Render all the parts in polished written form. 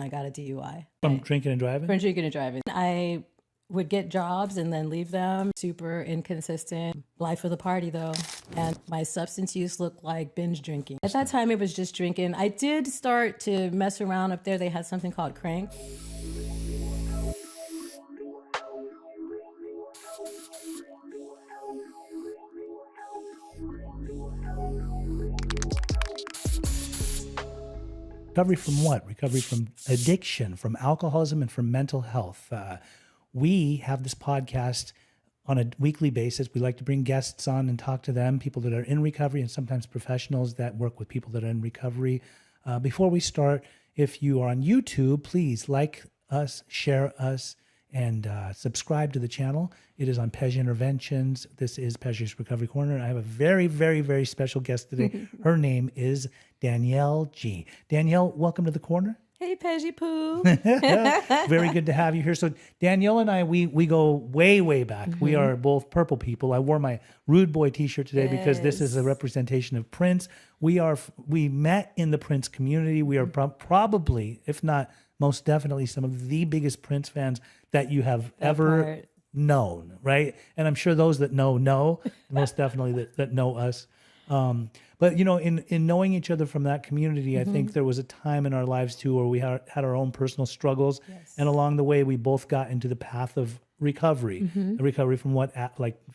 when I got a DUI. From drinking and driving? From drinking and driving. I would get jobs and then leave them. Super inconsistent. Life of the party, though. And my substance use looked like binge drinking. At that time, it was just drinking. I did start to mess around up there. They had something called crank. Recovery from what? Recovery from addiction, from alcoholism, and from mental health. We have this podcast on a weekly basis. We like to bring guests on and talk to them, people that are in recovery and sometimes professionals that work with people that are in recovery. Before we start, if you are on YouTube, please like us, share us, and subscribe to the channel. It is on Pej Interventions. This is Pej's Recovery Corner. I have a very, very, very special guest today. Her name is Danielle G. Danielle, welcome to the corner. Hey, Pejy Poo. Very good to have you here. So Danielle and I, we go way, way back. We are both purple people. I wore my Rude Boy t-shirt today because this is a representation of Prince. We met in the Prince community. We are probably, if not most definitely, some of the biggest Prince fans that you have ever known, right? And I'm sure those that know, most definitely that know us. But, you know, in knowing each other from that community, I think there was a time in our lives, too, where we had our own personal struggles. Yes. And along the way, we both got into the path of recovery, recovery from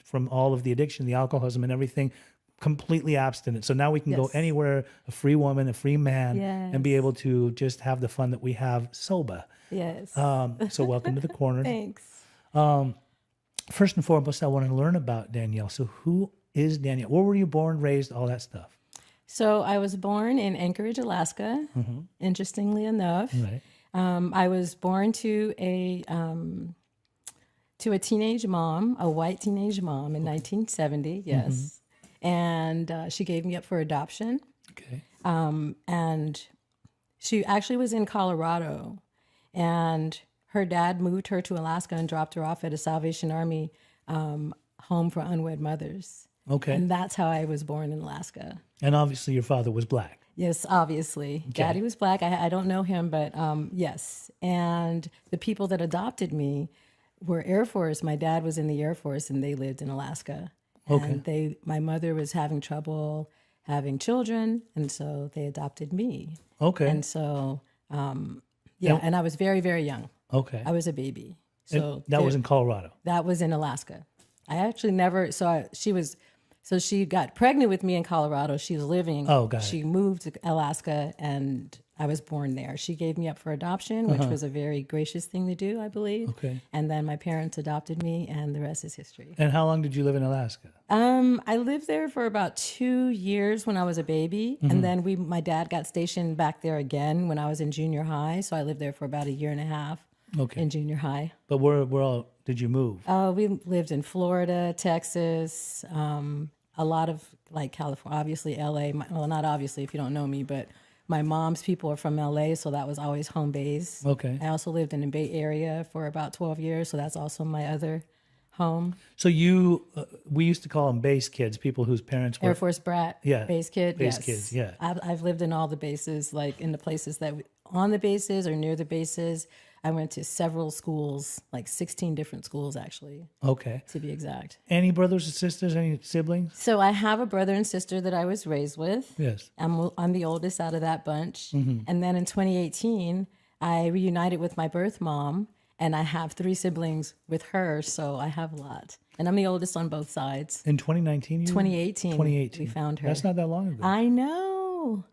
from all of the addiction, the alcoholism and everything, completely abstinent. So now we can go anywhere, a free woman, a free man, and be able to just have the fun that we have sober. Yes. So welcome to the corner. Thanks. First and foremost, I want to learn about Danielle. So who is Danielle? Where were you born, raised, all that stuff? So I was born in Anchorage, Alaska, interestingly enough. Right. I was born to a teenage mom, a white teenage mom in 1970, yes. And she gave me up for adoption. Okay. And she actually was in Colorado, and her dad moved her to Alaska and dropped her off at a Salvation Army home for unwed mothers. Okay. And that's how I was born in Alaska. And obviously your father was black. Yes, obviously. Okay. Daddy was black. I don't know him, but yes. And the people that adopted me were Air Force. My dad was in the Air Force, and they lived in Alaska. Okay. And my mother was having trouble having children, and so they adopted me. Okay. And so, and I was very, very young. Okay. I was a baby. So that was in Colorado. That was in Alaska. I actually never. So she got pregnant with me in Colorado. She was living. Oh, got it. She moved to Alaska, and I was born there. She gave me up for adoption, which was a very gracious thing to do, I believe. Okay. And then my parents adopted me, and the rest is history. And how long did you live in Alaska? I lived there for about 2 years when I was a baby, and then my dad got stationed back there again when I was in junior high. So I lived there for about 1.5 years. Okay. In junior high. But where all did you move? We lived in Florida, Texas, a lot of like California, obviously LA. Well, not obviously if you don't know me, but my mom's people are from LA, so that was always home base. Okay. I also lived in the Bay Area for about 12 years, so that's also my other home. So we used to call them base kids, people whose parents were... Air Force brat, base kid, base yes. kids, yeah. I've lived in all the bases, like in the places on the bases or near the bases. I went to several schools, like 16 different schools, actually. Okay. To be exact. Any brothers or sisters, any siblings? So I have a brother and sister that I was raised with. Yes. I'm the oldest out of that bunch. And then in 2018, I reunited with my birth mom, and I have 3 siblings with her, so I have a lot. And I'm the oldest on both sides. In 2019? 2018. 2018. We found her. That's not that long ago. I know.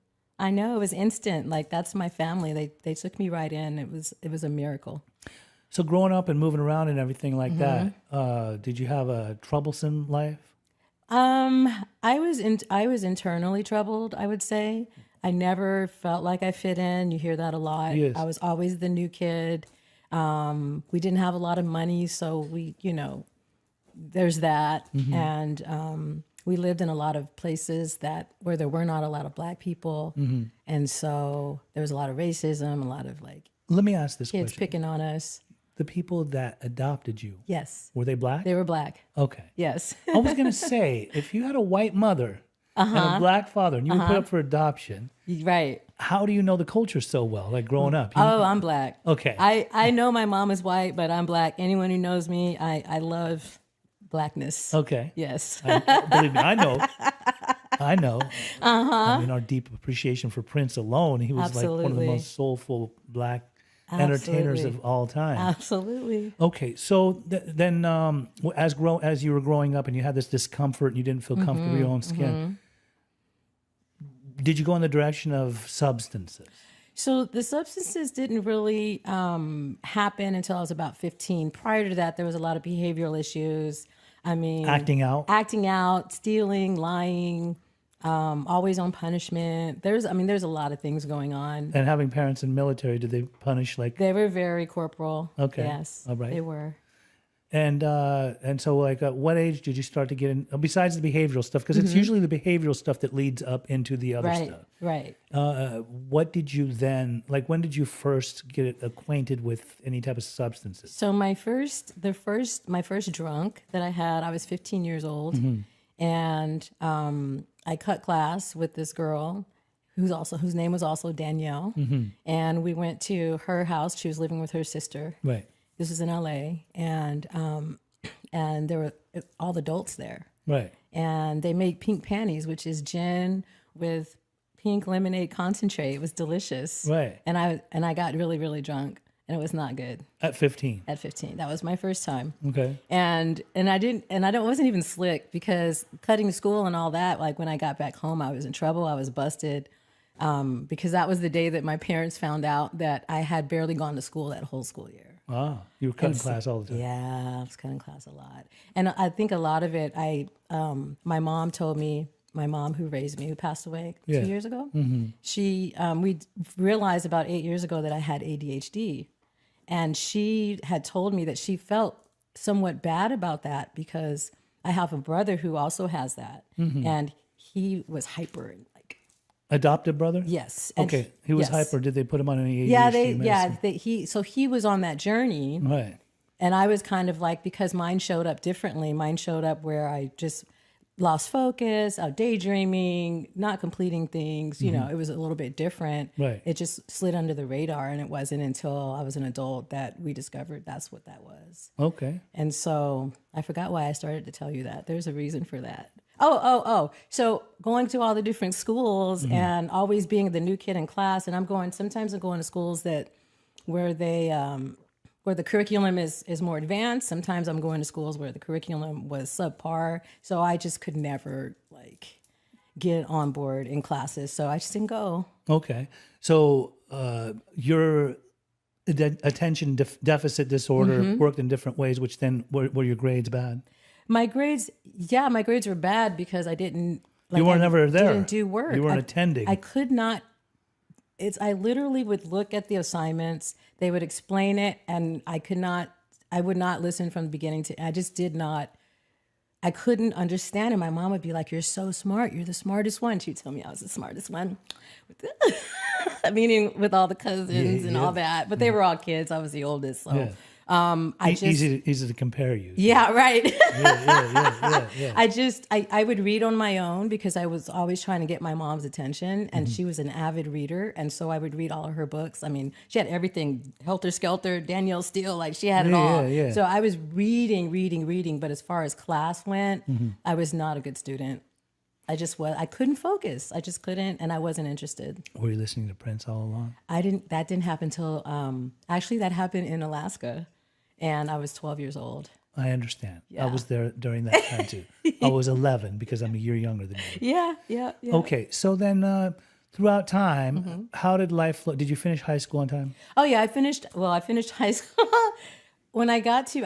It was instant. Like, that's my family. They took me right in. It was a miracle. So growing up and moving around and everything like that, did you have a troublesome life? I was internally troubled, I would say. I never felt like I fit in. You hear that a lot. Yes. I was always the new kid. We didn't have a lot of money, so there's that. And we lived in a lot of places where there were not a lot of black people. And so there was a lot of racism, a lot of Let me ask this kids question. picking on us. The people that adopted you, yes, were they black? They were black. Okay. Yes. I was going to say, if you had a white mother and a black father, and you were put up for adoption. Right. How do you know the culture so well, like growing up? I'm black. Okay. I know my mom is white, but I'm black. Anyone who knows me, I love blackness. Okay. Yes. Believe me, I know. I mean, our deep appreciation for Prince alone, he was like one of the Absolutely. most soulful black entertainers of all time. Absolutely. Okay, so then as you were growing up and you had this discomfort and you didn't feel comfortable with your own skin, did you go in the direction of substances? So the substances didn't really happen until I was about 15. Prior to that, there was a lot of behavioral issues. I mean, Acting out, stealing, lying, always on punishment. There's a lot of things going on. and having parents in the military, did they punish like? They were very corporal. Okay. Yes. All right. They were. And so like at what age did you start to get in, besides the behavioral stuff, because it's usually the behavioral stuff that leads up into the other Right. stuff. Right. What did you then, like when did you first get acquainted with any type of substances? So my first drunk that I had, I was 15 years old, and I cut class with this girl whose name was also Danielle, and we went to her house. She was living with her sister. Right. This was in LA, and there were all the adults there, Right. and they made pink panties, which is gin with pink lemonade concentrate. It was delicious. Right. And I got really, really drunk, and it was not good At 15. at 15. That was my first time. Okay. And I wasn't even slick, because cutting school and all that, like when I got back home, I was in trouble. I was busted, because that was the day that my parents found out that I had barely gone to school that whole school year. Ah, you were cutting class all the time. Yeah, I was cutting class a lot. And I think a lot of it, my mom told me, my mom who raised me, who passed away 2 years ago, we realized about 8 years ago that I had ADHD. And she had told me that she felt somewhat bad about that, because I have a brother who also has that. And he was hyper. Adopted brother? Yes. And Okay. He was yes. hyper. Did they put him on any ADHD medicine? He was on that journey. Right. And I was kind of like, because mine showed up differently. Mine showed up where I just lost focus, out daydreaming, not completing things. You know, it was a little bit different. Right. It just slid under the radar, and it wasn't until I was an adult that we discovered that's what that was. Okay. And so I forgot why I started to tell you that. There's a reason for that. Oh. So going to all the different schools and always being the new kid in class. And sometimes I'm going to schools where the curriculum is more advanced. Sometimes I'm going to schools where the curriculum was subpar. So I just could never get on board in classes. So I just didn't go. Okay. So your attention deficit disorder worked in different ways, which then were your grades bad? My grades were bad because I didn't. You weren't ever there. Didn't do work. You weren't attending. I could not. I literally would look at the assignments. They would explain it, and I would not listen from the beginning to. I just did not. I couldn't understand it. My mom would be like, "You're so smart. You're the smartest one." She'd tell me I was the smartest one, meaning with all the cousins and all that. But they were all kids. I was the oldest, so. Easy to compare you. Yeah, right. Yeah. I would read on my own because I was always trying to get my mom's attention, and she was an avid reader, and so I would read all of her books. I mean, she had everything: Helter Skelter, Danielle Steele, like she had it all. Yeah. So I was reading, but as far as class went, I was not a good student. I couldn't focus. I just couldn't, and I wasn't interested. Were you listening to Prince all along? That didn't happen till actually that happened in Alaska, and I was 12 years old. I understand. Yeah. I was there during that time too. I was 11 because I'm a year younger than you. Yeah. Okay, so then throughout time, how did life flow? Did you finish high school on time? Oh yeah, I finished high school. When I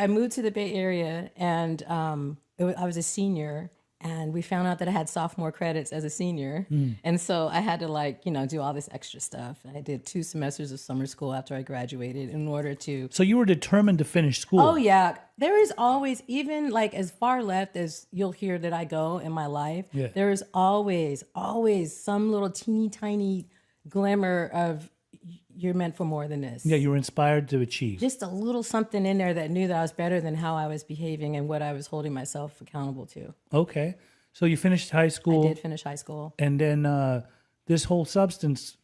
moved to the Bay Area, and I was a senior, and we found out that I had sophomore credits as a senior. And so I had to do all this extra stuff. I did 2 semesters of summer school after I graduated in order to. So you were determined to finish school. Oh yeah. There is always, even as far left as you'll hear that I go in my life, there is always some little teeny tiny glimmer of you're meant for more than this. Yeah, you were inspired to achieve. Just a little something in there that knew that I was better than how I was behaving and what I was holding myself accountable to. Okay. So you finished high I school, did finish high school. and then this whole substance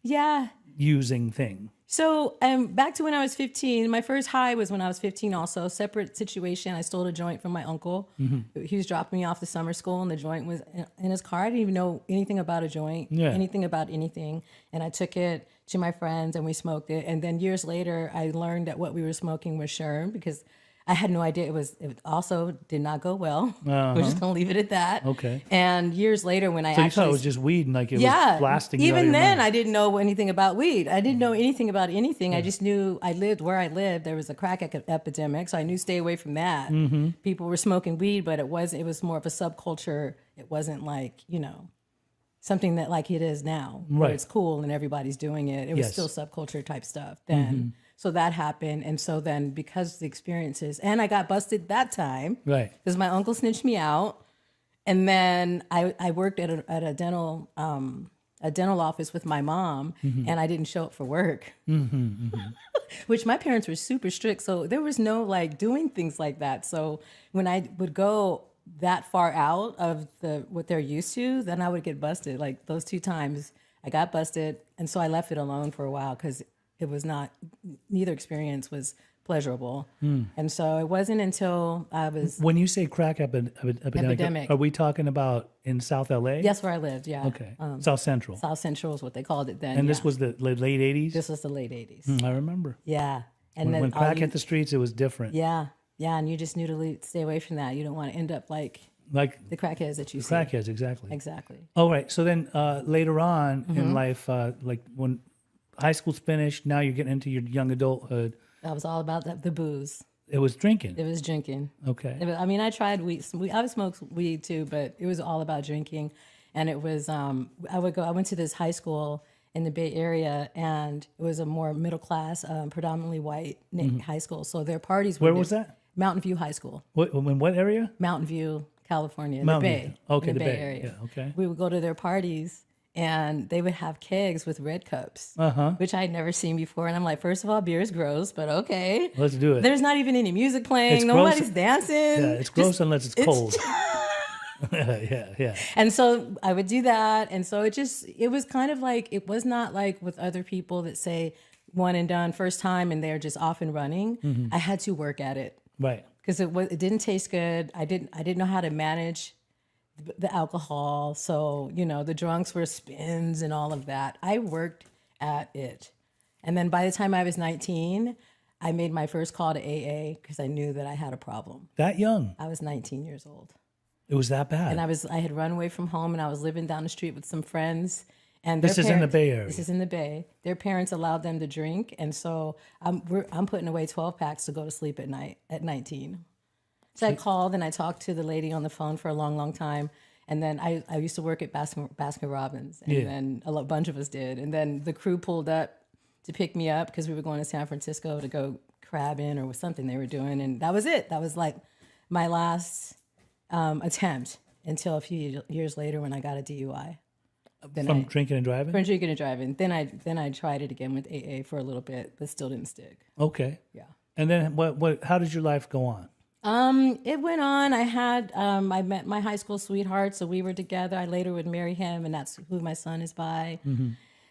Yeah. using thing. So back to when I was 15, my first high was when I was 15 also. Separate situation. I stole a joint from my uncle. He was dropping me off to summer school and the joint was in his car. I didn't even know anything about a joint, anything about anything. And I took it to my friends and we smoked it. And then years later, I learned that what we were smoking was sherm because I had no idea. It also did not go well. We're just going to leave it at that. Okay. And years later when I So you thought it was just weed and like it was blasting you out of even your then, mind. I didn't know anything about weed. I didn't know anything about anything. I just knew I lived where I lived. There was a crack epidemic, so I knew stay away from that. People were smoking weed, but it was more of a subculture. It wasn't like, something that like it is now, where it's cool and everybody's doing it. It was still subculture type stuff then. So that happened. And so then because of the experiences, and I got busted that time. Right. Because my uncle snitched me out. And then I worked at a dental office with my mom, and I didn't show up for work, which my parents were super strict. So there was no like doing things like that. So when I would go that far out of what they're used to, then I would get busted. Like those 2 times I got busted. And so I left it alone for a while because it was neither experience was pleasurable. And so it wasn't until I was... When you say crack epidemic, are we talking about in South LA? Yes, where I lived, yeah. Okay. South Central. South Central is what they called it then. And this was the late 80s? This was the late 80s. I remember. Yeah. And When crack hit the streets, it was different. Yeah. Yeah, and you just knew to stay away from that. You don't want to end up like the crackheads that you see. Crackheads, exactly. Exactly. Oh, right. So then later on in life, like when high school's finished, now you're getting into your young adulthood. That was all about the booze. It was drinking. It was drinking. Okay. I tried weed. I would smoke weed too, but it was all about drinking. And it was, I went to this high school in the Bay Area, and it was a more middle class, predominantly white high school. So their parties were... Where was that? Mountain View High School. In what area? Mountain View, California, Mountain the View. Bay. Okay, in the Bay Yeah, area. okay. We would go to their parties, and they would have kegs with red cups, which I'd never seen before. And I'm like, first of all, beer is gross, but okay. Let's do it. There's not even any music playing. It's Nobody's gross. dancing. Yeah, it's gross unless it's cold. Yeah. And so I would do that. And so it was kind of like, it was not like with other people that say one and done first time and they're just off and running. I had to work at it. Right. Because it didn't taste good. I didn't know how to manage the alcohol. So, the drunks were spins and all of that. I worked at it. And then by the time I was 19, I made my first call to AA because I knew that I had a problem. That young? I was 19 years old. It was that bad? And I had run away from home and I was living down the street with some friends. And This is in the Bay Area? This is in the Bay. Their parents allowed them to drink. And so I'm putting away 12 packs to go to sleep at night at 19. So I called and I talked to the lady on the phone for a long, long time. And then I used to work at Baskin Robbins. And then a bunch of us did. And then the crew pulled up to pick me up because we were going to San Francisco to go crabbing or something they were doing. And that was it. That was like my last attempt until a few years later when I got a DUI. From drinking and driving? From drinking and driving. Then I tried it again with AA for a little bit, but still didn't stick. Okay. Yeah. And then how did your life go on? It went on. I met my high school sweetheart, so we were together. I later would marry him, and that's who my son is by.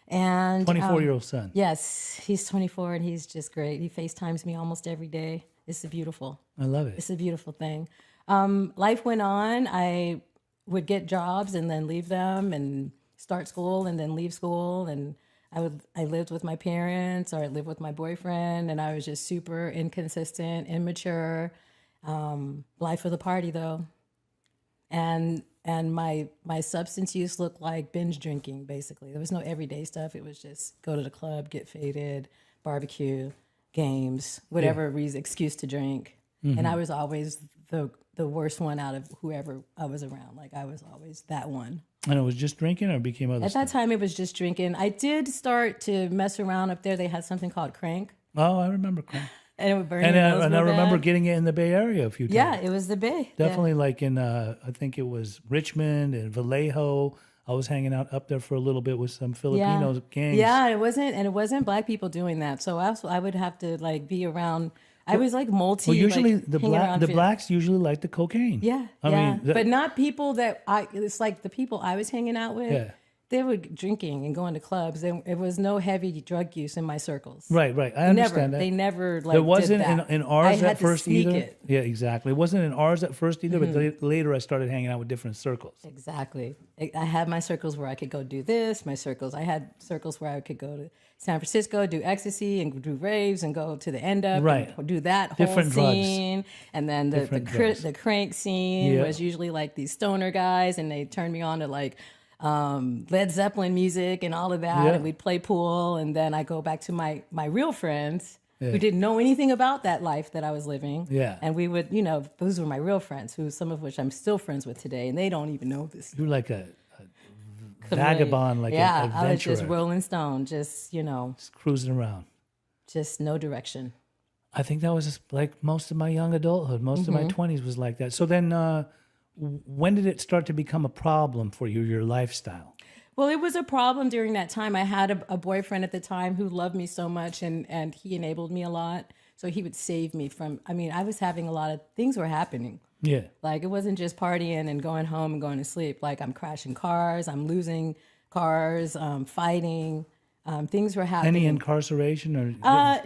And 24-year-old son. Yes, he's 24, and he's just great. He FaceTimes me almost every day. It's beautiful. I love it. It's a beautiful thing. Life went on. I would get jobs and then leave them and start school and then leave school. And I lived with my parents or I lived with my boyfriend, and I was just super inconsistent, immature. Life of the party though. And my substance use looked like binge drinking, basically. There was no everyday stuff. It was just go to the club, get faded, barbecue, games, whatever reason, excuse to drink. And I was always the worst one out of whoever I was around. Like I was always that one. And it was just drinking or became other At stuff? that time, it was just drinking. I did start to mess around up there. They had something called crank. Oh, I remember crank. And it would burn And your nose I real remember bad. getting it in the Bay Area a few times. Yeah, it was the Bay. Definitely like in, I think it was Richmond and Vallejo. I was hanging out up there for a little bit with some Filipino gangs. Yeah, it wasn't Black people doing that. So I would have to like be around I was like multi. Well, usually like, the hanging around blacks usually like the cocaine. Yeah, I yeah. mean, But not people that it's like the people I was hanging out with. Yeah. They were drinking and going to clubs. It was no heavy drug use in my circles. Right. I understand that. They never like. There wasn't did that. in ours I had at first to sneak either. It. Yeah, exactly. It wasn't in ours at first either, but later I started hanging out with different circles. Exactly. I had my circles where I could go do this. I had circles where I could go to San Francisco, do ecstasy and do raves and go to the end up Right. and do that Different whole drugs. scene. And then the crank scene Yeah. was usually like these stoner guys, and they turned me on to like Led Zeppelin music and all of that. Yeah. And we'd play pool. And then I go back to my real friends Yeah. who didn't know anything about that life that I was living. Yeah. And we would, those were my real friends, some of which I'm still friends with today. And they don't even know this. You're like a vagabond, like an adventurer. I was just Rolling Stone, just cruising around. just no direction. I think that was just like most of my young adulthood. Most of my 20s was like that. So then when did it start to become a problem for you, your lifestyle? Well, it was a problem during that time. I had a boyfriend at the time who loved me so much, and he enabled me a lot. So he would save me from, I was having a lot of things were happening. Yeah. Like, it wasn't just partying and going home and going to sleep. Like, I'm crashing cars, I'm losing cars, fighting. Things were happening. Any incarceration or?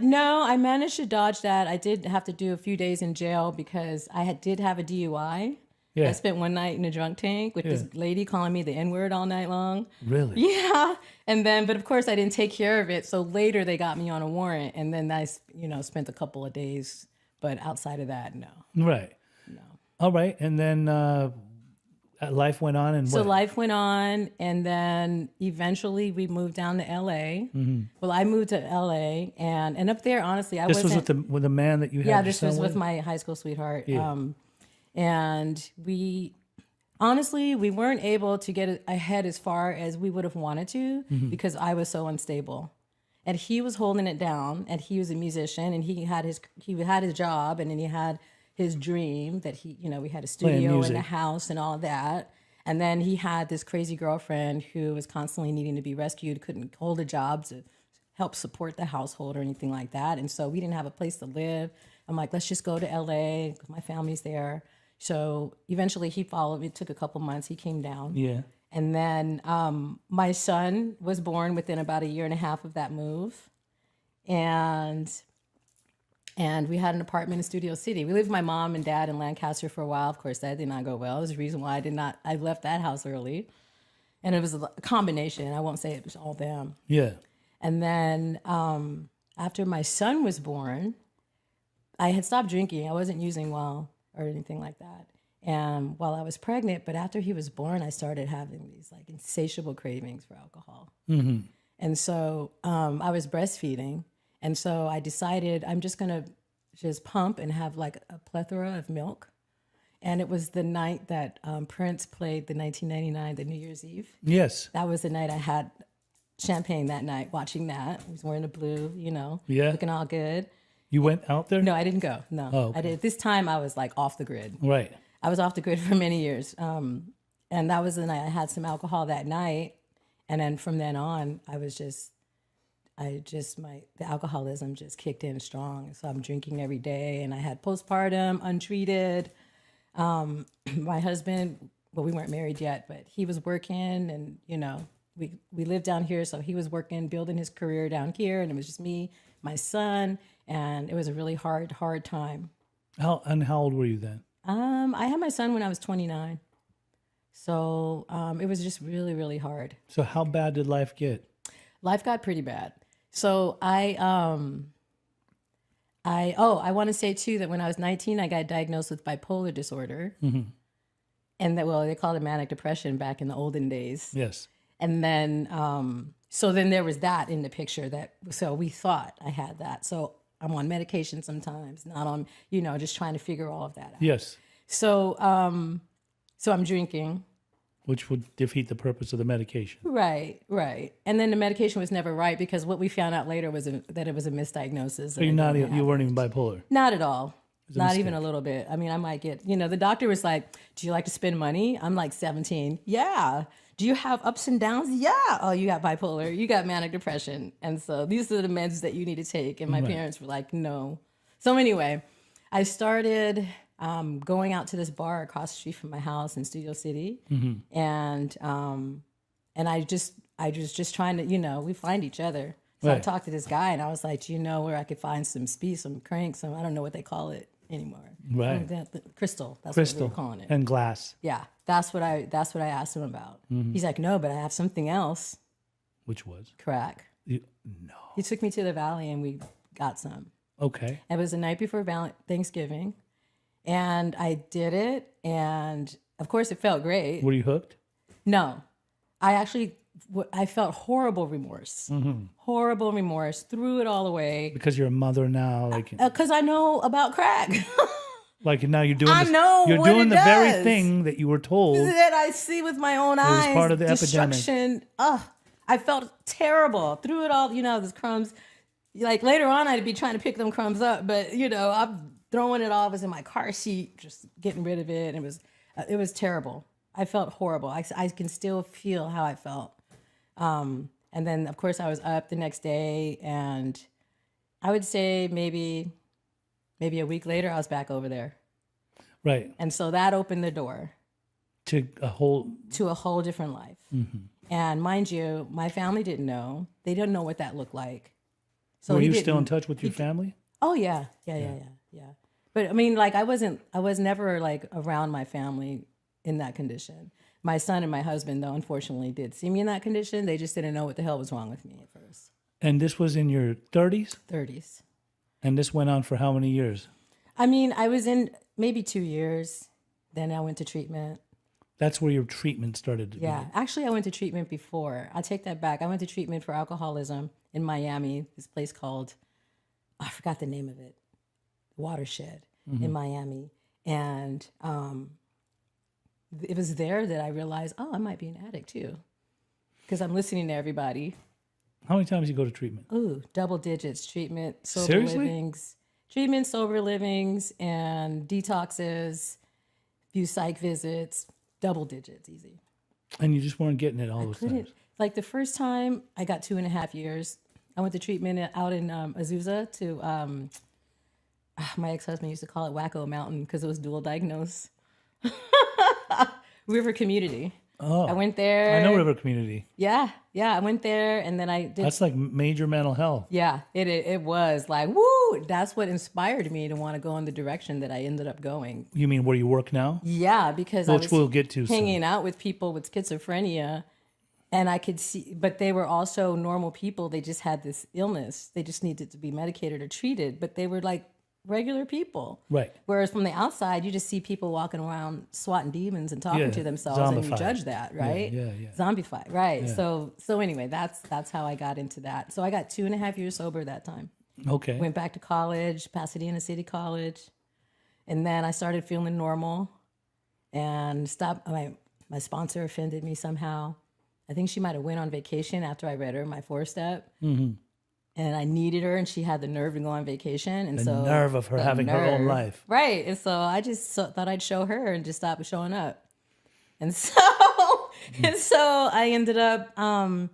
No, I managed to dodge that. I did have to do a few days in jail because I did have a DUI. Yeah. I spent one night in a drunk tank with this lady calling me the N-word all night long. Really? Yeah. And then, but of course I didn't take care of it. So later they got me on a warrant, and then I, spent a couple of days, but outside of that, no. Right. No. All right. And then life went on and So what? life went on, and then eventually we moved down to LA. Well, I moved to LA, and up there, honestly, This was with the man that you had Yeah, your this son was with my high school sweetheart. Yeah. And we weren't able to get ahead as far as we would have wanted to because I was so unstable. And he was holding it down, and he was a musician, and he had his job, and then he had his dream that we had a studio in the house and all of that. And then he had this crazy girlfriend who was constantly needing to be rescued, couldn't hold a job to help support the household or anything like that. And so we didn't have a place to live. I'm like, let's just go to LA because my family's there. So eventually he followed me. It took a couple months. He came down. Yeah. And then my son was born within about a year and a half of that move. And we had an apartment in Studio City. We lived with my mom and dad in Lancaster for a while. Of course, that did not go well. It was the reason why I left that house early. And it was a combination. I won't say it was all them. Yeah. And then after my son was born, I had stopped drinking. I wasn't using well or anything like that. And while I was pregnant, but after he was born, I started having these like insatiable cravings for alcohol. Mm-hmm. And so I was breastfeeding. And so I decided I'm just going to just pump and have like a plethora of milk. And it was the night that Prince played the 1999, the New Year's Eve. Yes. That was the night I had champagne that night, watching that. I was wearing the blue, Yeah. looking all good. You went out there? No, I didn't go. No, Oh, okay. I did. This time I was like off the grid. Right. I was off the grid for many years. And that was the night I had some alcohol that night. And then from then on, the alcoholism just kicked in strong. So I'm drinking every day, and I had postpartum, untreated. My husband, well, we weren't married yet, but he was working, and, we lived down here. So he was working, building his career down here, and it was just me, my son, and it was a really hard time. How old were you then? I had my son when I was 29. So it was just really, really hard. So how bad did life get? Life got pretty bad. So I want to say too that when I was 19, I got diagnosed with bipolar disorder. Mm-hmm. And they called it manic depression back in the olden days. Yes. And then, so then there was that in the picture so we thought I had that. So I'm on medication sometimes, not on, just trying to figure all of that out. Yes. So I'm drinking. Which would defeat the purpose of the medication. Right. And then the medication was never right because what we found out later was that it was a misdiagnosis. So you weren't even bipolar? Not at all. Not mistake. even a little bit. I mean, I might get, the doctor was like, do you like to spend money? I'm like 17. Yeah. Do you have ups and downs? Yeah. Oh, you got bipolar. You got manic depression. And so these are the meds that you need to take. And my parents were like, no. So anyway, I started going out to this bar across the street from my house in Studio City, and I was just trying to, we find each other. So I Right. talked to this guy, and I was like, do you know where I could find some speed, some crank, some, I don't know what they call it anymore. Right. Crystal. That's what Crystal we were calling it. and glass, Yeah, that's what I asked him about. He's like, no, but I have something else. which was Crack. no. He took me to the valley, and we got some. Okay. It was the night before Thanksgiving, and I did it, and of course, it felt great. Were you hooked? No, I felt horrible remorse. Horrible remorse. Threw it all away Because you're a mother now, like because I know about crack. like now you're doing. I this, know you're what doing it the very does. thing that you were told. That I see with my own was eyes. part of the destruction. I felt terrible. Threw it all. Those crumbs. Like later on, I'd be trying to pick them crumbs up, but I'm throwing it all. It was in my car seat, just getting rid of it. It was terrible. I felt horrible. I can still feel how I felt. And then of course I was up the next day, and I would say maybe a week later I was back over there. Right. And so that opened the door To a whole different life. And mind you, my family didn't know. They didn't know what that looked like. So Were you still in touch with your family? Oh yeah. But I mean, like I was never like around my family in that condition. My son and my husband, though, unfortunately did see me in that condition. They just didn't know what the hell was wrong with me at first. And this was in your 30s? 30s. And this went on for how many years? I mean, I was in maybe 2 years. Then I went to treatment. That's where your treatment started. Yeah. Actually, I went to treatment before. I take that back. I went to treatment for alcoholism in Miami, this place called, I forgot the name of it, Watershed in Miami. And it was there that I realized, I might be an addict too. Because I'm listening to everybody. How many times you go to treatment? Ooh, double digits. Treatment, sober Seriously? livings. Treatment, sober livings, and detoxes, few psych visits, double digits, easy. And you just weren't getting it all those times. Like the first time, I got 2.5 years. I went to treatment out in Azusa to, my ex-husband used to call it Wacko Mountain because it was dual diagnosed. River Community. Oh, I went there. I know River Community. Yeah, I went there, and then I did. That's like major mental health. Yeah, it was like, woo! That's what inspired me to want to go in the direction that I ended up going. You mean where you work now? Yeah, because I was we'll get to hanging out with people with schizophrenia, and I could see, but they were also normal people. They just had this illness. They just needed to be medicated or treated, but they were like regular people. Right. Whereas from the outside, you just see people walking around swatting demons and talking to themselves, and you zombified. judge that, right? Yeah. Zombified, right? Yeah. So anyway, that's how I got into that. So I got 2.5 years sober that time. Okay. Went back to college, Pasadena City College, and then I started feeling normal, and stopped. My sponsor offended me somehow. I think she might have went on vacation after I read her my 4-step. And I needed her, and she had the nerve to go on vacation. And The nerve of her having her own life. Right. And so I just thought I'd show her and just stop showing up. And so, I ended up, I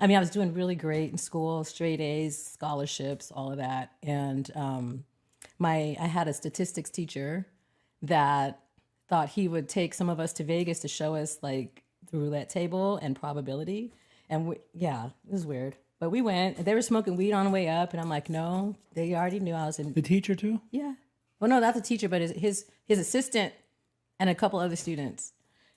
was doing really great in school, straight A's, scholarships, all of that. And I had a statistics teacher that thought he would take some of us to Vegas to show us like the roulette table and probability. And it was weird. But we went, they were smoking weed on the way up, and I'm like, no, they already knew I was in. The teacher too? Yeah. Well, no, not the teacher, but his assistant and a couple other students.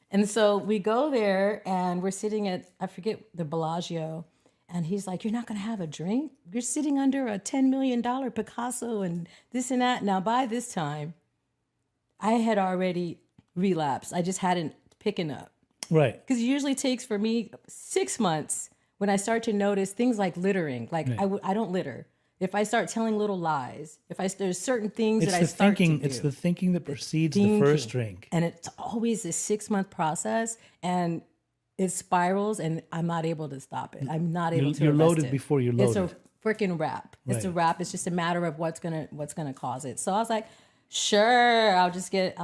And so we go there, and we're sitting at, I forget, the Bellagio, and he's like, you're not going to have a drink? You're sitting under a $10 million Picasso and this and that. Now, by this time, I had already relapsed. I just hadn't picking up. Right. Because it usually takes for me 6 months when I start to notice things like littering. Like I don't litter. If I start telling little lies, there's certain things that I start to do. It's the thinking that precedes the first drink. And it's always a 6-month process, and it spirals, and I'm not able to stop it. I'm not able to. You're arrest loaded it. before you're loaded. It's a freaking wrap. It's a wrap. It's just a matter of what's gonna cause it. So I was like, sure, I'll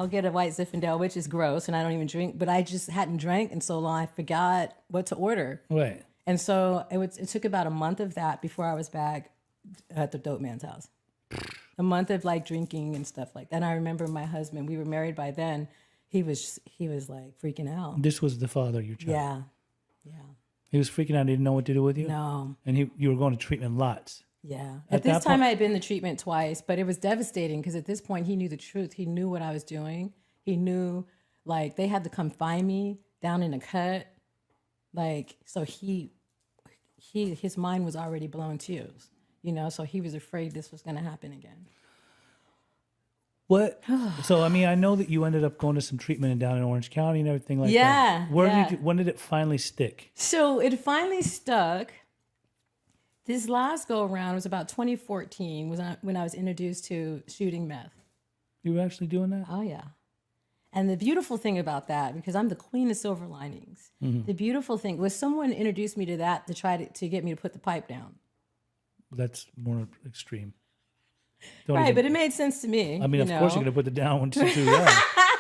get a white Zinfandel, which is gross, and I don't even drink. But I just hadn't drank in so long, I forgot what to order. Right. And so it took about a month of that before I was back at the dope man's house. a month of like drinking and stuff like that. And I remember my husband, we were married by then. He was like freaking out. This was the father of your child. Yeah. Yeah. He was freaking out. He didn't know what to do with you. No. And you were going to treatment lots. Yeah. At At this that time, point- I had been to treatment twice, but it was devastating because at this point, he knew the truth. He knew what I was doing. He knew, like, they had to come find me down in a cut. Like, so his mind was already blown too, you know, so he was afraid this was going to happen again. What? So, I mean, I know that you ended up going to some treatment down in Orange County and everything like Yeah, that. Where yeah. when did it finally stick? So it finally stuck. This last go around was about 2014 when I was introduced to shooting meth. You were actually doing that? Oh, yeah. And the beautiful thing about that, because I'm the queen of silver linings, the beautiful thing was someone introduced me to that to try to get me to put the pipe down. That's more extreme. Don't Right, even- but it made sense to me. I mean, you of know? course you're going to put the down one too. Yeah.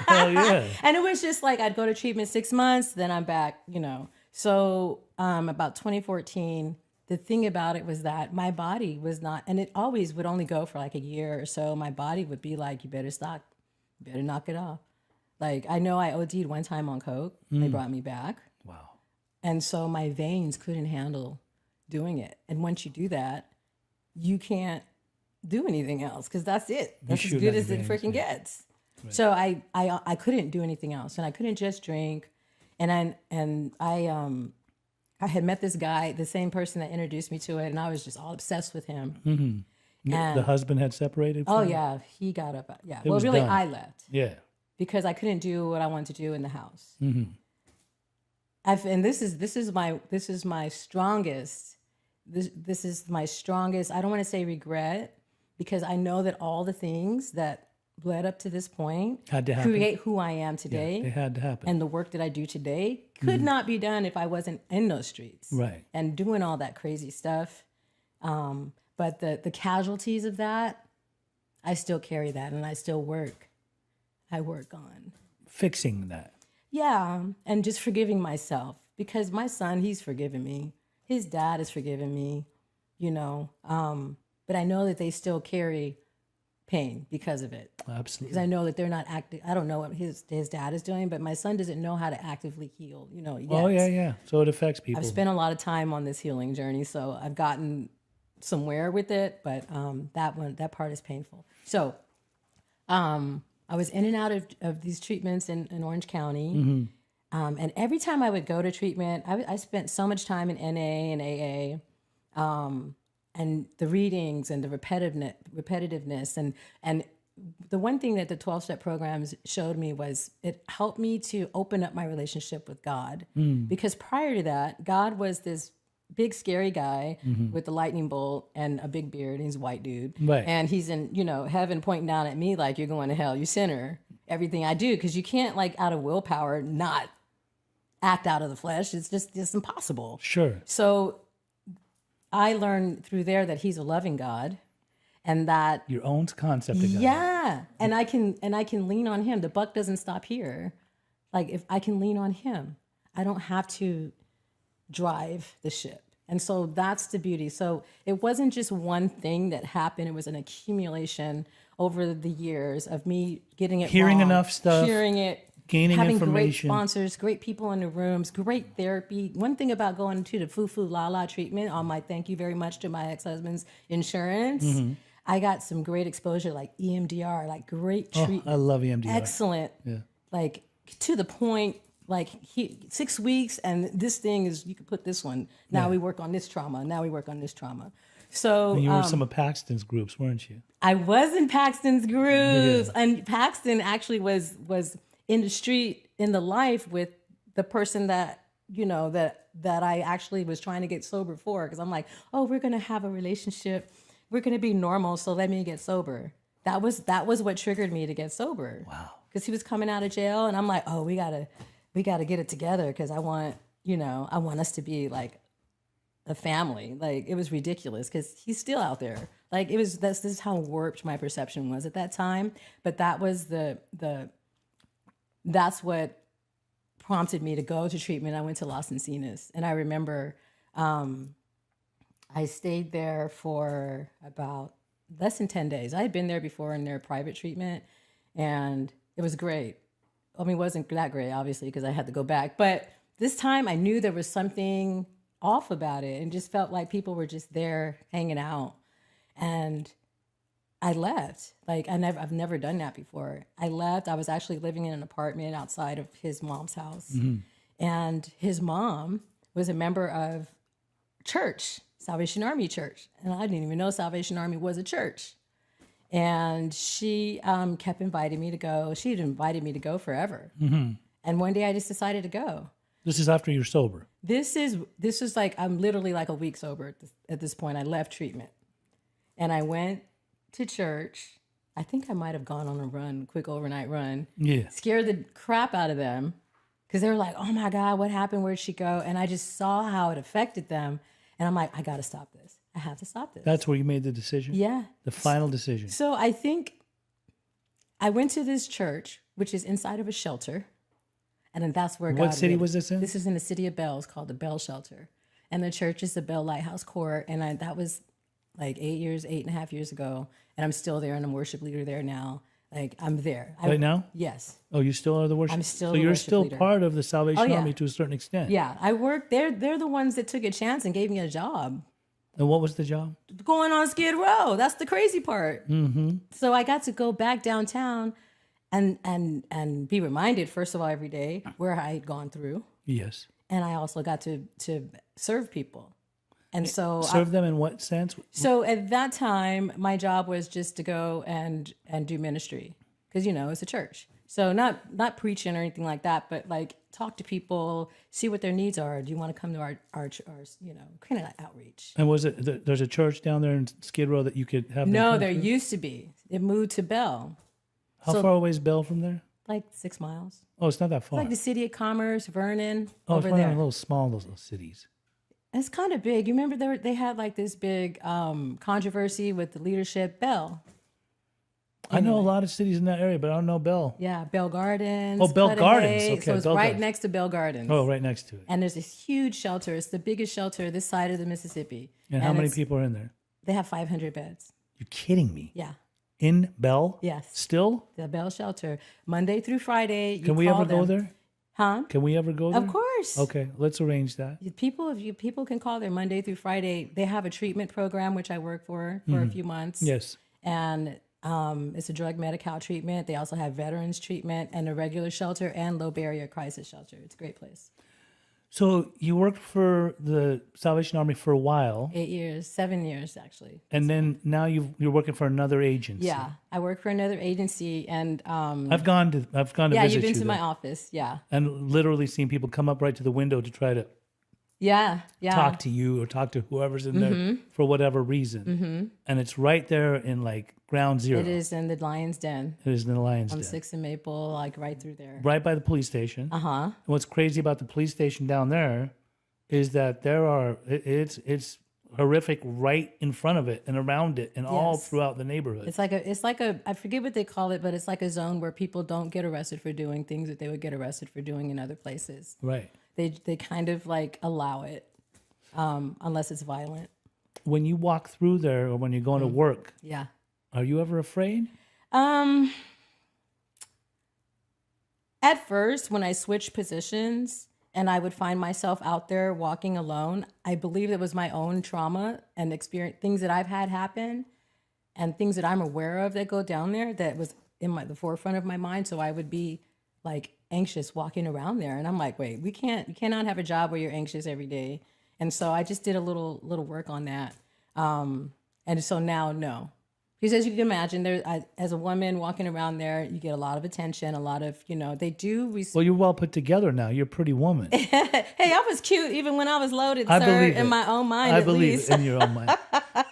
Hell yeah. And it was just like I'd go to treatment 6 months, then I'm back, you know. So about 2014, the thing about it was that my body was not, and it always would only go for like a year or so. My body would be like, you better stop, you better knock it off. Like, I know I OD'd one time on coke. They brought me back. Wow. And so my veins couldn't handle doing it. And once you do that, you can't do anything else because that's it. That's as shoot good out as your it veins, freaking yeah. gets. So I couldn't do anything else, and I couldn't just drink. And I had met this guy, the same person that introduced me to it, and I was just all obsessed with him. And, The husband had separated oh from you? yeah, he got up. Yeah, well, was really, done. I left Yeah. because I couldn't do what I wanted to do in the house. And this is my strongest. This is my strongest. I don't want to say regret because I know that all the things that led up to this point Had to happen. create who I am today. They had to happen. And the work that I do today could not be done if I wasn't in those streets. Right. And doing all that crazy stuff. But the casualties of that, I still carry that and I still work. I work on. Fixing that. Yeah. And just forgiving myself because my son, he's forgiven me. His dad has forgiven me, you know. But I know that they still carry pain because of it. Absolutely. Because I know that they're not active. I don't know what his dad is doing, but my son doesn't know how to actively heal, you know, yet. Oh, yeah, yeah. So it affects people. I've spent a lot of time on this healing journey, so I've gotten somewhere with it, but that part is painful. So I was in and out of these treatments in Orange County. And every time I would go to treatment, I spent so much time in NA and AA. And the readings and the repetitiveness and the one thing that the 12-step programs showed me was it helped me to open up my relationship with God. Because prior to that, God was this big scary guy with the lightning bolt and a big beard, and he's a white dude. Right. And he's in, you know, heaven pointing down at me like, you're going to hell, you sinner. Everything I do, because you can't, like, out of willpower not act out of the flesh. It's just impossible. Sure. So I learned through there that he's a loving God and that Your own concept of God. yeah, and I can lean on him. The buck doesn't stop here. Like if I can lean on him, I don't have to drive the ship. And so that's the beauty. So it wasn't just one thing that happened. It was an accumulation over the years of me getting it Hearing wrong, enough stuff, hearing it, gaining having information. great sponsors, great people in the rooms, great therapy. One thing about going to the foo-foo la-la treatment, on my thank you very much to my ex-husband's insurance, I got some great exposure, like EMDR, like great treatment. I love EMDR. Excellent. Yeah. Like to the point, like 6 weeks and this thing is, you could put this one. Now we work on this trauma. Now we work on this trauma. So And you were in some of Paxton's groups, weren't you? I was in Paxton's groups, and Paxton actually was in the street, in the life with the person that, you know, that I actually was trying to get sober for. Because I'm like, oh, we're going to have a relationship. We're going to be normal. So let me get sober. That was what triggered me to get sober. Wow. Because he was coming out of jail and I'm like, oh, we gotta get it together. Because I want us to be like a family. Like it was ridiculous because he's still out there. Like this is how warped my perception was at that time. But that was that's what prompted me to go to treatment. I went to Los Encinas, and I remember I stayed there for about less than 10 days. I had been there before in their private treatment, and it was great. I mean, it wasn't that great, obviously, because I had to go back. But this time I knew there was something off about it, and just felt like people were just there hanging out. And I left. Like, I've never done that before. I left. I was actually living in an apartment outside of his mom's house. And his mom was a member of church, Salvation Army Church. And I didn't even know Salvation Army was a church. And she kept inviting me to go. She had invited me to go forever. And one day I just decided to go. This is after you're sober. This is like, I'm literally like a week sober at this point. I left treatment. And I went to church. I think I might have gone on a run, quick overnight run. Yeah. Scared the crap out of them because they were like, oh my God, what happened? Where'd she go? And I just saw how it affected them. And I'm like, I got to stop this. I have to stop this. That's where you made the decision? Yeah. The final decision. So I think I went to this church, which is inside of a shelter. And then that's where God What city lived. was this in? This is in the city of Bell. It's called the Bell Shelter. And the church is the Bell Lighthouse Court. And that was like 8.5 years ago. And I'm still there, and I'm worship leader there now. Like, I'm there. Right now? Yes. Oh, you still are the worship? I'm still So the you're worship still leader. part of the Salvation Oh, yeah. Army to a certain extent. Yeah. I work. They're the ones that took a chance and gave me a job. And what was the job? Going on Skid Row. That's the crazy part. So I got to go back downtown and be reminded, first of all, every day where I had gone through. Yes. And I also got to serve people. And so Serve them in what sense? So at that time, my job was just to go and do ministry because, it's a church. So not preaching or anything like that, but like talk to people, see what their needs are. Do you want to come to our kind of outreach? And was it, there's a church down there in Skid Row that you could have them No, come there to? used to be. It moved to Bell. How far away is Bell from there? Like 6 miles. Oh, it's not that far. Like the city of Commerce, Vernon, oh, over it's one of there. the little small little cities. It's kind of big. You remember they had like this big controversy with the leadership, Bell. I know a lot of cities in that area, but I don't know Bell. Yeah, Bell Gardens. Oh, Bell Cudahy. Gardens. Okay, So it's Bell right Gardens. next to Bell Gardens. Oh, right next to it. And there's this huge shelter. It's the biggest shelter this side of the Mississippi. And how many people are in there? They have 500 beds. You're kidding me. Yeah. In Bell? Yes. Still? The Bell Shelter. Monday through Friday. Can we ever go there? Huh? Can we ever go there? Of course. Okay, let's arrange that. People can call there Monday through Friday. They have a treatment program, which I work for a few months. Yes. And it's a drug Medi-Cal treatment. They also have veterans treatment and a regular shelter and low barrier crisis shelter. It's a great place. So you worked for the Salvation Army for a while. 8 years, 7 years actually. And then now you're working for another agency. Yeah, I work for another agency, and I've gone to yeah, visit you've been you to my there, office, yeah, and literally seen people come up right to the window to try to yeah. talk to you or talk to whoever's in there for whatever reason. And it's right there in like ground zero. It is in the Lion's Den It is in the Lions on Den. 6th and Maple, like right through there. Right by the police station. And what's crazy about the police station down there is that it's horrific right in front of it and around it and all Yes. throughout the neighborhood. It's like a I forget what they call it, but it's like a zone where people don't get arrested for doing things that they would get arrested for doing in other places. Right. They kind of like allow it, unless it's violent. When you walk through there or when you're going to work, Yeah. are you ever afraid? At first, when I switched positions and I would find myself out there walking alone, I believe it was my own trauma and experience, things that I've had happen and things that I'm aware of that go down there that was in the forefront of my mind. So I would be like anxious walking around there. And I'm like, wait, you cannot have a job where you're anxious every day. And so I just did a little work on that. And so now, no. Because as you can imagine, as a woman walking around there, you get a lot of attention, a lot of, they do. Well, you're well put together now. You're a pretty woman. Hey, I was cute even when I was loaded, I sir, believe in it. my own mind. I at believe least. in your own mind.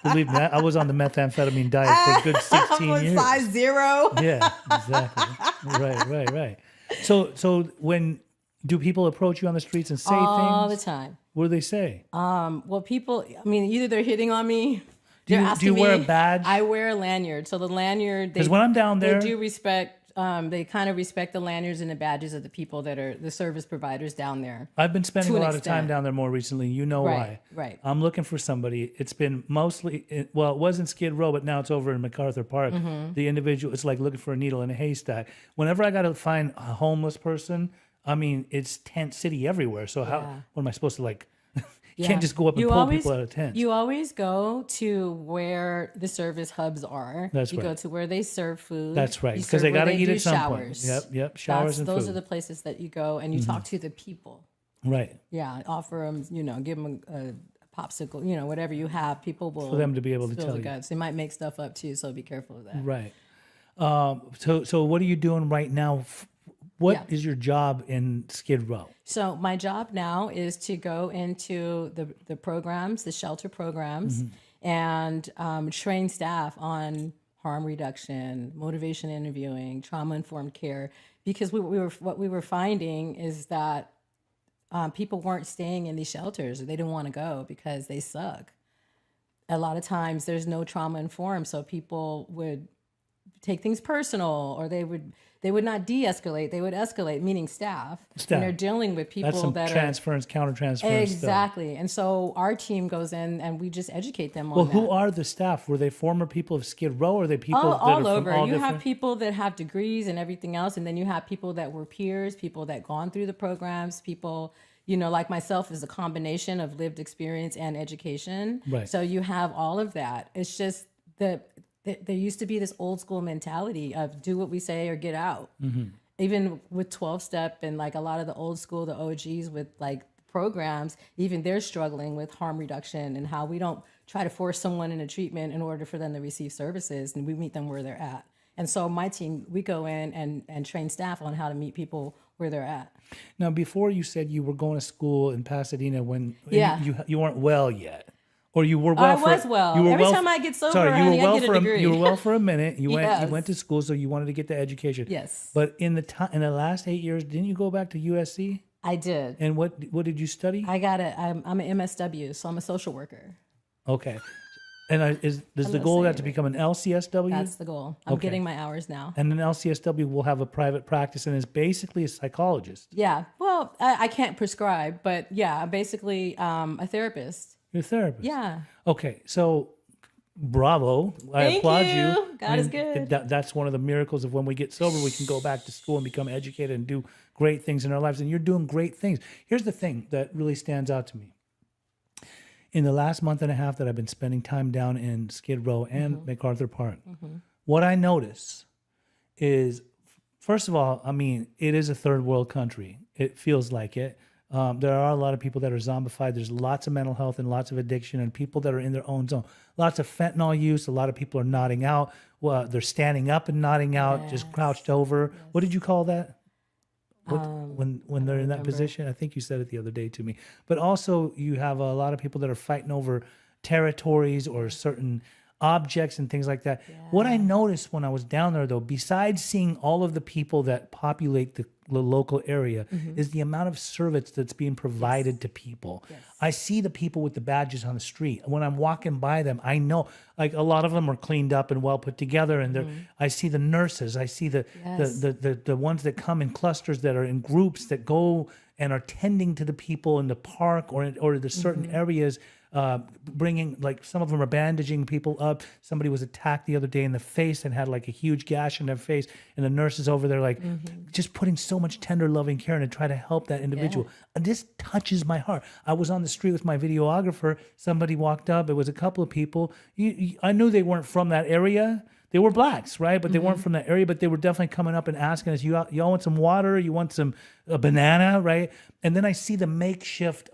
Believe me, I was on the methamphetamine diet for a good 16 I was years. size 0. Yeah, exactly. Right. So when do people approach you on the streets and say All things? the time. What do they say? Well, people, either they're hitting on me. Do you They're asking wear a me- badge? I wear a lanyard. So the lanyard, Because when I'm down there, they do respect they kind of respect the lanyards and the badges of the people that are the service providers down there. I've been spending a an lot of time extent. down there more recently. You know why? Right. I'm looking for somebody. It's been mostly, well, it was in Skid Row, but now it's over in MacArthur Park. The individual, it's like looking for a needle in a haystack. Whenever I got to find a homeless person, I mean, it's tent city everywhere. So what am I supposed to like? You can't just go up and pull people out of tents. You always go to where the service hubs are. That's you right. go to where they serve food. That's right. You Because serve they where got to eat do at some showers. point. Yep. Showers and those food. are the places that you go and you talk to the people. Right. Yeah, offer them, give them a popsicle, whatever you have. People will For them to be able to spill tell the you. guts. They might make stuff up too, so be careful of that. Right. So what are you doing right now? What is your job in Skid Row? So my job now is to go into the programs, the shelter programs, and train staff on harm reduction, motivation interviewing, trauma-informed care. Because what we were finding is that people weren't staying in these shelters, or they didn't want to go because they suck. A lot of times there's no trauma-informed, so people would take things personal, or they would not de-escalate, they would escalate, meaning staff. And they're dealing with people That's some that transference, counter-transference exactly stuff. And so our team goes in and we just educate them on Well, that. who are the staff? Were they former people of Skid Row, or are they people that all are over? From all you different... have people that have degrees and everything else, and then you have people that were peers, people that gone through the programs, people, like myself, is a combination of lived experience and education. Right. So you have all of that. It's just there used to be this old school mentality of do what we say or get out. Even with 12-step and like a lot of the old school, the OGs with like programs, even they're struggling with harm reduction and how we don't try to force someone into treatment in order for them to receive services, and we meet them where they're at. And so my team, we go in and train staff on how to meet people where they're at. Now, before you said you were going to school in Pasadena when you weren't well yet. Or you were well. I was well. Every time I get sober, I get a degree. You were well for a minute. You Yes. went to school, so you wanted to get the education. Yes. But in the last 8 years, didn't you go back to USC? I did. And what did you study? I'm an MSW, so I'm a social worker. Okay. And does the goal that to become an LCSW? That's the goal. I'm getting my hours now. And an LCSW will have a private practice and is basically a psychologist. Yeah. Well, I can't prescribe, but yeah, I'm basically a therapist. You're a therapist. Yeah. Okay. So bravo. I Thank applaud you. you. God is good. That's one of the miracles of when we get sober, we can go back to school and become educated and do great things in our lives. And you're doing great things. Here's the thing that really stands out to me. In the last month and a half that I've been spending time down in Skid Row and MacArthur Park, what I notice is, first of all, I mean, it is a third world country. It feels like it. There are a lot of people that are zombified. There's lots of mental health and lots of addiction and people that are in their own zone. Lots of fentanyl use. A lot of people are nodding out. Well, they're standing up and nodding out, just crouched over. Yes. What did you call that? When they're in that position? I think you said it the other day to me. But also you have a lot of people that are fighting over territories or certain objects and things like that. Yeah. What I noticed when I was down there, though, besides seeing all of the people that populate the local area, is the amount of service that's being provided to people. Yes. I see the people with the badges on the street. When I'm walking by them, I know, like, a lot of them are cleaned up and well put together. And I see the nurses. I see the ones that come in clusters that are in groups that go and are tending to the people in the park or the certain areas. Bringing, like, some of them are bandaging people up. Somebody was attacked the other day in the face and had like a huge gash in their face, and the nurse is over there like just putting so much tender loving care in to try to help that individual. And this touches my heart. I was on the street with my videographer. Somebody walked up. It was a couple of people. I knew they weren't from that area. They were blacks, right? But they weren't from that area, but they were definitely coming up and asking us, y'all want some water? You want a banana, right? And then I see the makeshift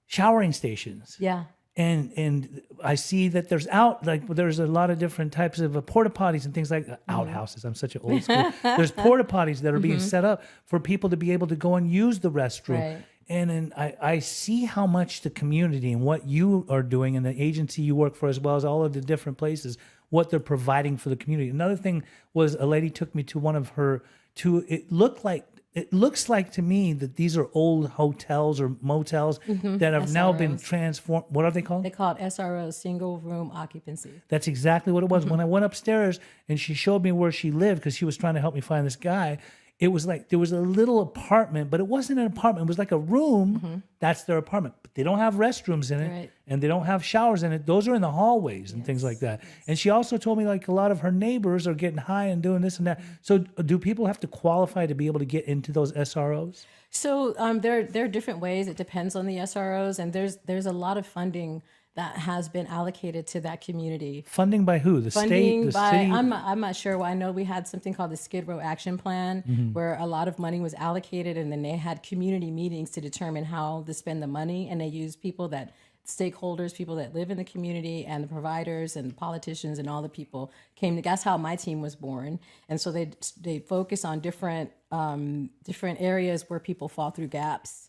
showering stations. Yeah. And I see that there's a lot of different types of porta potties and things like that. Outhouses. I'm such an old school. There's porta potties that are being set up for people to be able to go and use the restroom. Right. And I see how much the community and what you are doing and the agency you work for, as well as all of the different places, what they're providing for the community. Another thing was a lady took me to one of her, it looked like it looks like to me that these are old hotels or motels that have now been SROs. transformed. What are they called? They call it SRO, single room occupancy. That's exactly what it was. When I went upstairs and she showed me where she lived, because she was trying to help me find this guy, it was like there was a little apartment, but it wasn't an apartment. It was like a room. That's their apartment. But they don't have restrooms in it, Right. and they don't have showers in it. Those are in the hallways and things like that. And she also told me like a lot of her neighbors are getting high and doing this and that. So do people have to qualify to be able to get into those SROs? So there are different ways. It depends on the SROs, and there's a lot of funding that has been allocated to that community. Funding by who? The state, Funding the by city? I'm not sure. Well, I know we had something called the Skid Row Action Plan, where a lot of money was allocated, and then they had community meetings to determine how to spend the money, and they used stakeholders, people that live in the community, and the providers and the politicians and all the people came. That's how my team was born, and so they focus on different areas where people fall through gaps.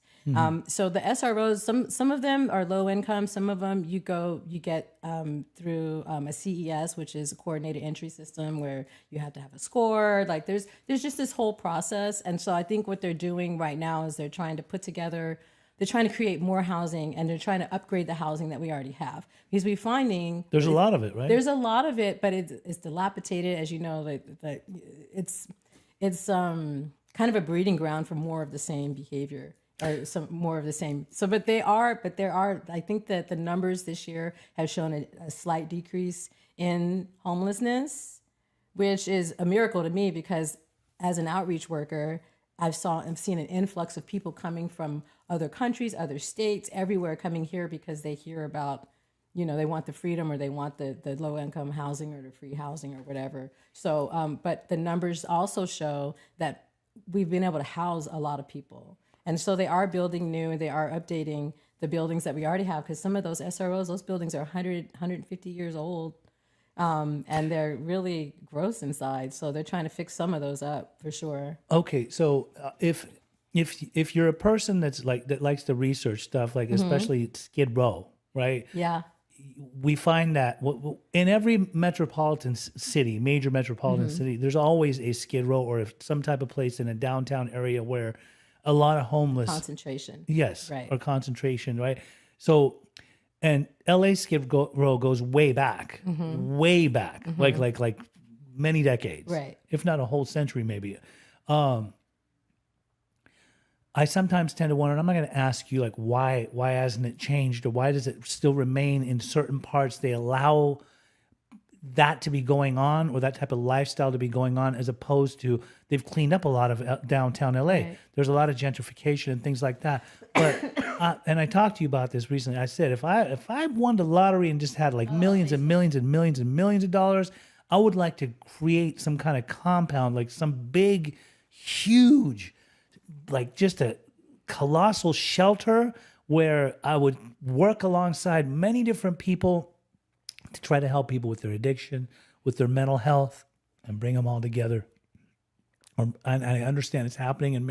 So the SROs, some of them are low income. Some of them you get through a CES, which is a coordinated entry system, where you have to have a score. Like there's just this whole process. And so I think what they're doing right now is they're trying to create more housing, and they're trying to upgrade the housing that we already have, because we're finding There's a lot of it, right? there's a lot of it, but it's dilapidated, as you know. Like it's kind of a breeding ground for more of the same behavior, or some more of the same. So, but there are. I think that the numbers this year have shown a slight decrease in homelessness, which is a miracle to me, because as an outreach worker, I've seen an influx of people coming from other countries, other states, everywhere, coming here because they hear about, they want the freedom, or they want the low income housing, or the free housing, or whatever. So, but the numbers also show that we've been able to house a lot of people. And so they are building new, and they are updating the buildings that we already have, because some of those SROs, those buildings are 150 years old. And they're really gross inside. So they're trying to fix some of those up for sure. Okay, so if you're a person that likes to research stuff, like especially Skid Row, right? Yeah. We find that in every metropolitan city, major metropolitan city, there's always a Skid Row or some type of place in a downtown area where a lot of homeless Concentration. Yes, Right. or concentration, right? So, and LA Skid Row goes way back, like many decades, Right. if not a whole century, maybe. I sometimes tend to wonder, and I'm not going to ask you like why hasn't it changed, or why does it still remain in certain parts? They allow that to be going on, or that type of lifestyle to be going on, as opposed to they've cleaned up a lot of downtown LA. Right. There's a lot of gentrification and things like that. But and I talked to you about this recently. I said if I won the lottery and just had like millions and millions and millions and millions of dollars, I would like to create some kind of compound, like some big, huge, like just a colossal shelter where I would work alongside many different people to try to help people with their addiction, with their mental health, and bring them all together. I understand it's happening in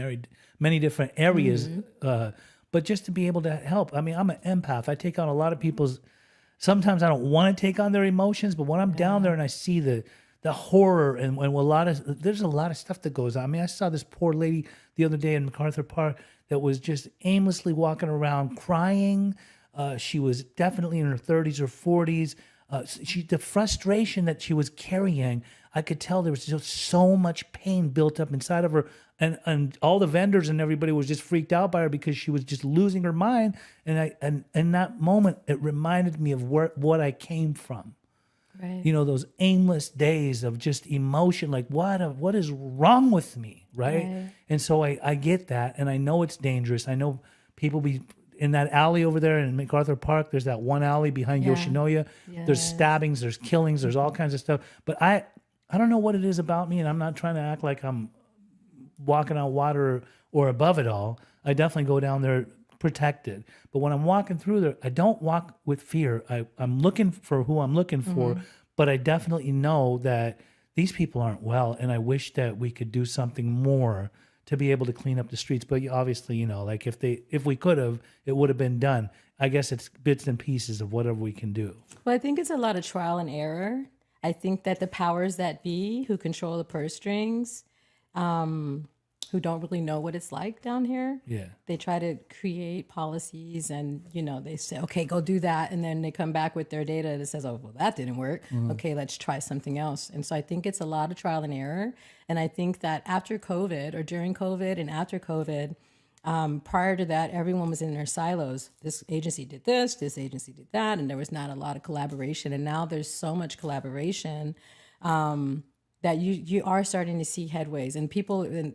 many different areas, but just to be able to help. I mean, I'm an empath. I take on a lot of people's. Sometimes I don't want to take on their emotions, but when I'm down there and I see the horror and there's a lot of stuff that goes on. I mean, I saw this poor lady the other day in MacArthur Park that was just aimlessly walking around crying. She was definitely in her 30s or 40s. The frustration that she was carrying, I could tell there was just so much pain built up inside of her, and all the vendors and everybody was just freaked out by her because she was just losing her mind. And in that moment, it reminded me of what I came from. Right. Those aimless days of just emotion, like what is wrong with me, right? And so I get that, and I know it's dangerous. I know people be in that alley over there in MacArthur Park. There's that one alley behind Yoshinoya. There's stabbings, there's killings, there's all kinds of stuff. But I don't know what it is about me, and I'm not trying to act like I'm walking on water or above it all. I definitely go down there protected. But when I'm walking through there, I don't walk with fear. I'm looking for who I'm looking for, but I definitely know that these people aren't well, and I wish that we could do something more to be able to clean up the streets. But obviously, like if we could have, it would have been done. I guess it's bits and pieces of whatever we can do. Well, I think it's a lot of trial and error. I think that the powers that be, who control the purse strings, who don't really know what it's like down here. Yeah. They try to create policies and, they say, okay, go do that. And then they come back with their data that says, oh, well, that didn't work. Okay, let's try something else. And so I think it's a lot of trial and error. And I think that after COVID or during COVID and after COVID, prior to that, everyone was in their silos. This agency did this agency did that. And there was not a lot of collaboration. And now there's so much collaboration that you are starting to see headways, and people. And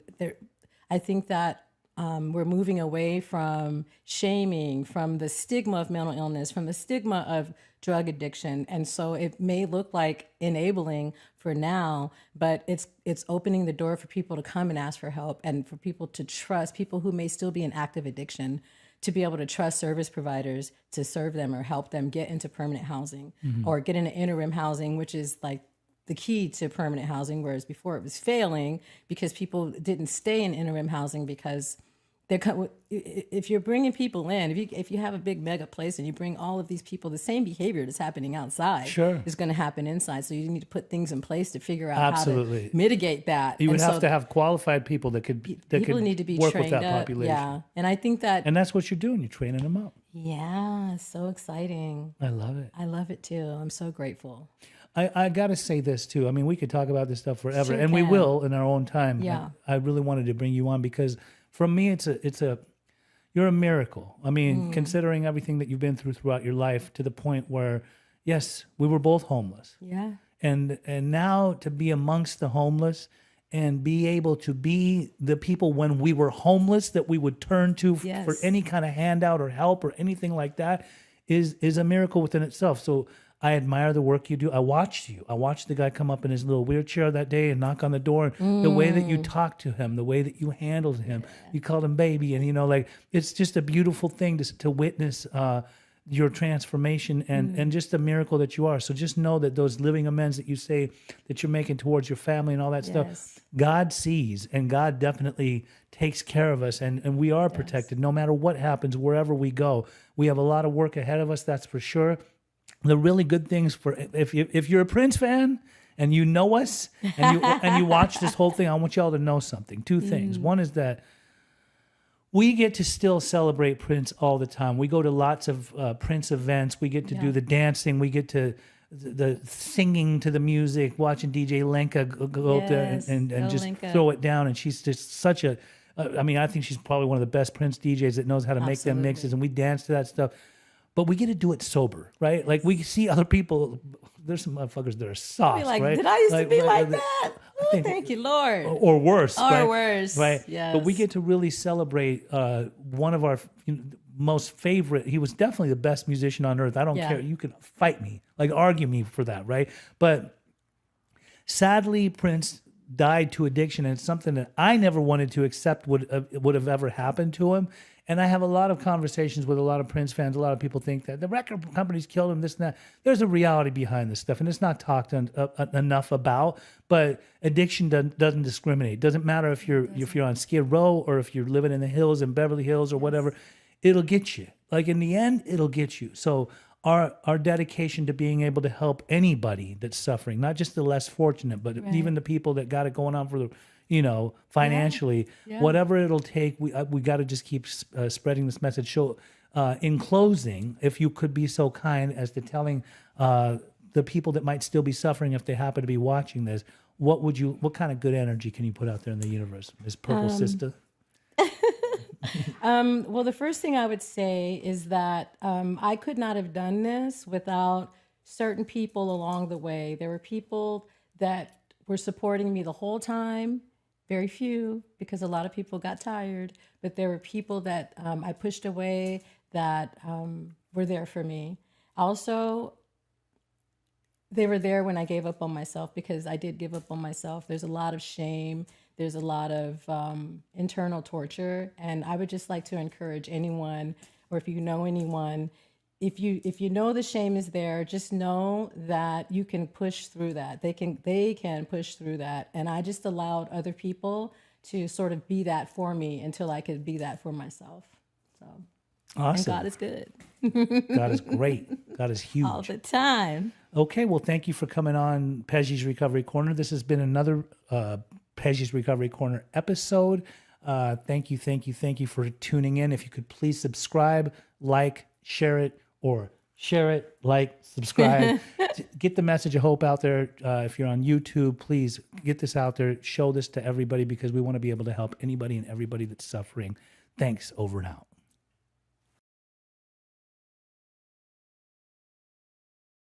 I think that we're moving away from shaming, from the stigma of mental illness, from the stigma of drug addiction, and so it may look like enabling for now, but it's opening the door for people to come and ask for help, and for people to trust people who may still be in active addiction to be able to trust service providers to serve them or help them get into permanent housing or get into interim housing, which is like the key to permanent housing, whereas before it was failing because people didn't stay in interim housing because if you're bringing people in, if you have a big mega place and you bring all of these people, the same behavior that's happening outside is going to happen inside. So you need to put things in place to figure out how to mitigate that. You would have to have qualified people that could need to be work trained with that up. population. Yeah, and I think that, and that's what you're doing. You're training them up. Yeah, so exciting. I love it. I love it too. I'm so grateful. I got to say this too. I mean, we could talk about this stuff forever, Sure and we can. will in our own time. Yeah. I really wanted to bring you on because for me, you're a miracle. I mean, considering everything that you've been through throughout your life, to the point where, yes, we were both homeless. Yeah. And now to be amongst the homeless and be able to be the people when we were homeless that we would turn to for any kind of handout or help or anything like that is a miracle within itself. So I admire the work you do. I watched you. I watched the guy come up in his little wheelchair that day and knock on the door. The way that you talked to him, the way that you handled him, you called him baby. And, it's just a beautiful thing to witness your transformation and just a miracle that you are. So just know that those living amends that you say that you're making towards your family and all that stuff, God sees, and God definitely takes care of us. And we are protected no matter what happens, wherever we go. We have a lot of work ahead of us, that's for sure. The really good things for if you're a Prince fan and you know us and you watch this whole thing, I want y'all to know something. Two things. One is that we get to still celebrate Prince all the time. We go to lots of Prince events. We get to do the dancing. We get to the singing to the music, watching DJ Lenka go up there and just Lenka. throw it down. And she's just such a, I think she's probably one of the best Prince DJs that knows how to make them mixes. And we dance to that stuff. But we get to do it sober, right? Like we see other people. There's some motherfuckers that are soft, right? Did I used to be like that? Oh, thank you, Lord. Or worse, or worse, right? Yes. But we get to really celebrate one of our most favorite. He was definitely the best musician on earth. I don't care. You can fight me, argue me for that, right? But sadly, Prince died to addiction, and it's something that I never wanted to accept would have ever happened to him. And I have a lot of conversations with a lot of Prince fans. A lot of people think that the record companies killed him, this and that. There's a reality behind this stuff, and it's not talked enough about. But addiction doesn't discriminate. It doesn't matter if you're on Skid Row or if you're living in the hills in Beverly Hills or whatever. It'll get you. In the end, it'll get you. So our dedication to being able to help anybody that's suffering, not just the less fortunate, but even the people that got it going on for the financially, whatever it'll take, we got to just keep spreading this message. So in closing, if you could be so kind as to telling the people that might still be suffering, if they happen to be watching this, what kind of good energy can you put out there in the universe, Miss Purple Sister? Well, the first thing I would say is that I could not have done this without certain people along the way. There were people that were supporting me the whole time. Very few, because a lot of people got tired, but there were people that I pushed away that were there for me. Also, they were there when I gave up on myself, because I did give up on myself. There's a lot of shame. There's a lot of internal torture. And I would just like to encourage anyone, or if you know anyone, if you know the shame is there, just know that you can push through that. They can push through that. And I just allowed other people to sort of be that for me until I could be that for myself. So awesome. And God is good. God is great. God is huge. All the time. Okay, well, thank you for coming on Peggy's Recovery Corner. This has been another Peggy's Recovery Corner episode. Thank you for tuning in. If you could please subscribe, like, share it, or share it, like, subscribe. Get the message of hope out there. If you're on YouTube, please get this out there. Show this to everybody because we want to be able to help anybody and everybody that's suffering. Thanks. Over and out.